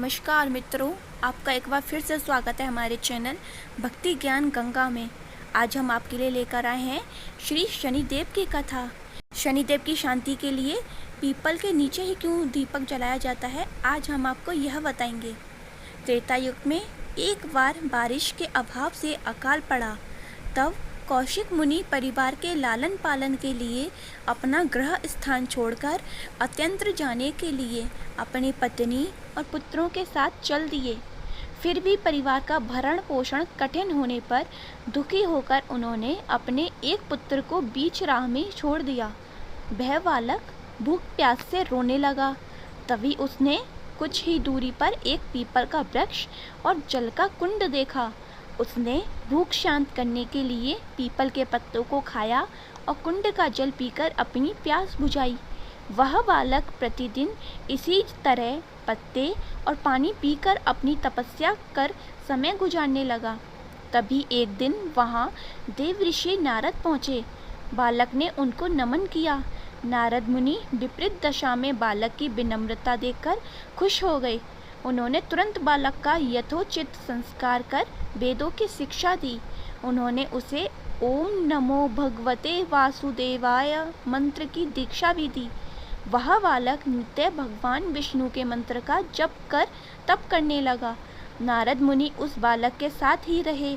नमस्कार मित्रों, आपका एक बार फिर से स्वागत है हमारे चैनल भक्ति ज्ञान गंगा में। आज हम आपके लिए लेकर आए हैं श्री शनिदेव की कथा। शनिदेव की शांति के लिए पीपल के नीचे ही क्यों दीपक जलाया जाता है, आज हम आपको यह बताएंगे। त्रेता युग में एक बार बारिश के अभाव से अकाल पड़ा। तब कौशिक मुनि परिवार के लालन पालन के लिए अपना गृह स्थान छोड़कर अत्यंत्र जाने के लिए अपनी पत्नी और पुत्रों के साथ चल दिए। फिर भी परिवार का भरण पोषण कठिन होने पर दुखी होकर उन्होंने अपने एक पुत्र को बीच राह में छोड़ दिया। वह बालक भूख प्यास से रोने लगा। तभी उसने कुछ ही दूरी पर एक पीपल का वृक्ष और जल का कुंड देखा। उसने भूख शांत करने के लिए पीपल के पत्तों को खाया और कुंड का जल पीकर अपनी प्यास बुझाई। वह बालक प्रतिदिन इसी तरह पत्ते और पानी पीकर अपनी तपस्या कर समय गुजारने लगा। तभी एक दिन वहाँ देव ऋषि नारद पहुँचे। बालक ने उनको नमन किया। नारद मुनि विपरीत दशा में बालक की विनम्रता देखकर खुश हो गए। उन्होंने तुरंत बालक का यथोचित संस्कार कर वेदों की शिक्षा दी। उन्होंने उसे ओम नमो भगवते वासुदेवाय मंत्र की दीक्षा भी दी। वह बालक नित्य भगवान विष्णु के मंत्र का जप कर तप करने लगा। नारद मुनि उस बालक के साथ ही रहे।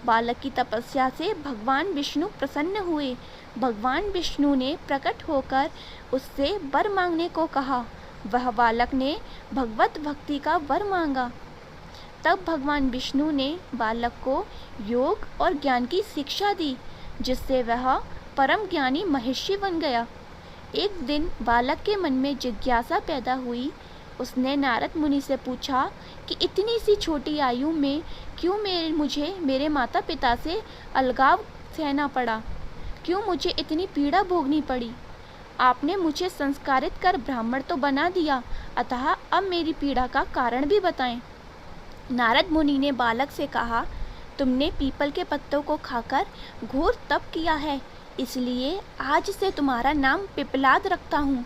बालक की तपस्या से भगवान विष्णु प्रसन्न हुए। भगवान विष्णु ने प्रकट होकर उससे वर मांगने को कहा। वह बालक ने भगवत भक्ति का वर मांगा। तब भगवान विष्णु ने बालक को योग और ज्ञान की शिक्षा दी, जिससे वह परम ज्ञानी महर्षि बन गया। एक दिन बालक के मन में जिज्ञासा पैदा हुई। उसने नारद मुनि से पूछा कि इतनी सी छोटी आयु में क्यों मुझे मेरे माता पिता से अलगाव सहना पड़ा, क्यों मुझे इतनी पीड़ा भोगनी पड़ी। आपने मुझे संस्कारित कर ब्राह्मण तो बना दिया, अतः अब मेरी पीड़ा का कारण भी बताएं। नारद मुनि ने बालक से कहा, तुमने पीपल के पत्तों को खाकर घोर तप किया है, इसलिए आज से तुम्हारा नाम पिपलाद रखता हूँ।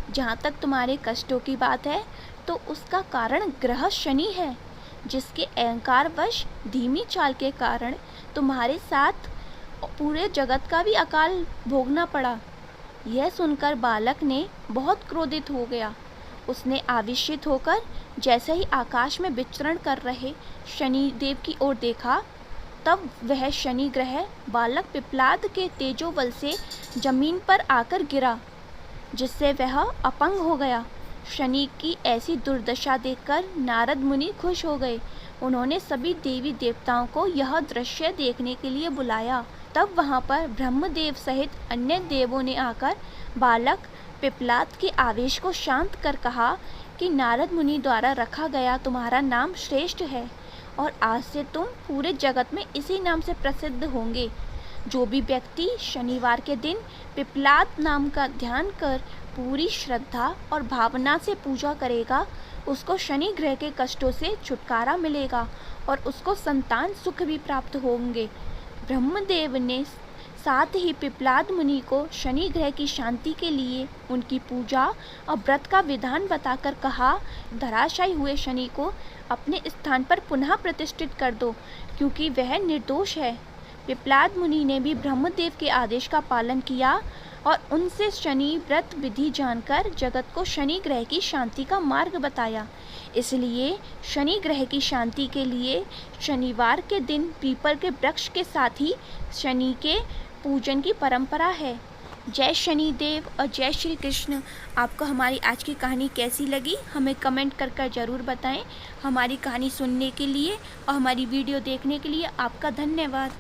जहाँ तक तुम्हारे कष्टों की बात है तो उसका कारण ग्रह शनि है, जिसके अहंकारवश धीमी चाल के कारण तुम्हारे साथ पूरे जगत का भी अकाल भोगना पड़ा। यह सुनकर बालक ने बहुत क्रोधित हो गया। उसने आवेशित होकर जैसे ही आकाश में विचरण कर रहे शनि देव की ओर देखा, तब वह शनि ग्रह बालक पिपलाद के तेजोबल से जमीन पर आकर गिरा, जिससे वह अपंग हो गया। शनि की ऐसी दुर्दशा देखकर नारद मुनि खुश हो गए। उन्होंने सभी देवी देवताओं को यह दृश्य देखने के लिए बुलाया। तब वहाँ पर ब्रह्मदेव सहित अन्य देवों ने आकर बालक पिपलाद के आवेश को शांत कर कहा कि नारद मुनि द्वारा रखा गया तुम्हारा नाम श्रेष्ठ है और आज से तुम पूरे जगत में इसी नाम से प्रसिद्ध होंगे। जो भी व्यक्ति शनिवार के दिन पिपलाद नाम का ध्यान कर पूरी श्रद्धा और भावना से पूजा करेगा, उसको शनि ग्रह के कष्टों से छुटकारा मिलेगा और उसको संतान सुख भी प्राप्त होंगे। ब्रह्मदेव ने साथ ही पिपलाद मुनि को शनि ग्रह की शांति के लिए उनकी पूजा और व्रत का विधान बताकर कहा, धराशायी हुए शनि को अपने स्थान पर पुनः प्रतिष्ठित कर दो, क्योंकि वह निर्दोष है। पिपलाद मुनि ने भी ब्रह्मदेव के आदेश का पालन किया और उनसे शनि व्रत विधि जानकर जगत को शनि ग्रह की शांति का मार्ग बताया। इसलिए शनि ग्रह की शांति के लिए शनिवार के दिन पीपल के वृक्ष के साथ ही शनि के पूजन की परंपरा है। जय शनिदेव और जय श्री कृष्ण। आपको हमारी आज की कहानी कैसी लगी, हमें कमेंट कर ज़रूर बताएं। हमारी कहानी सुनने के लिए और हमारी वीडियो देखने के लिए आपका धन्यवाद।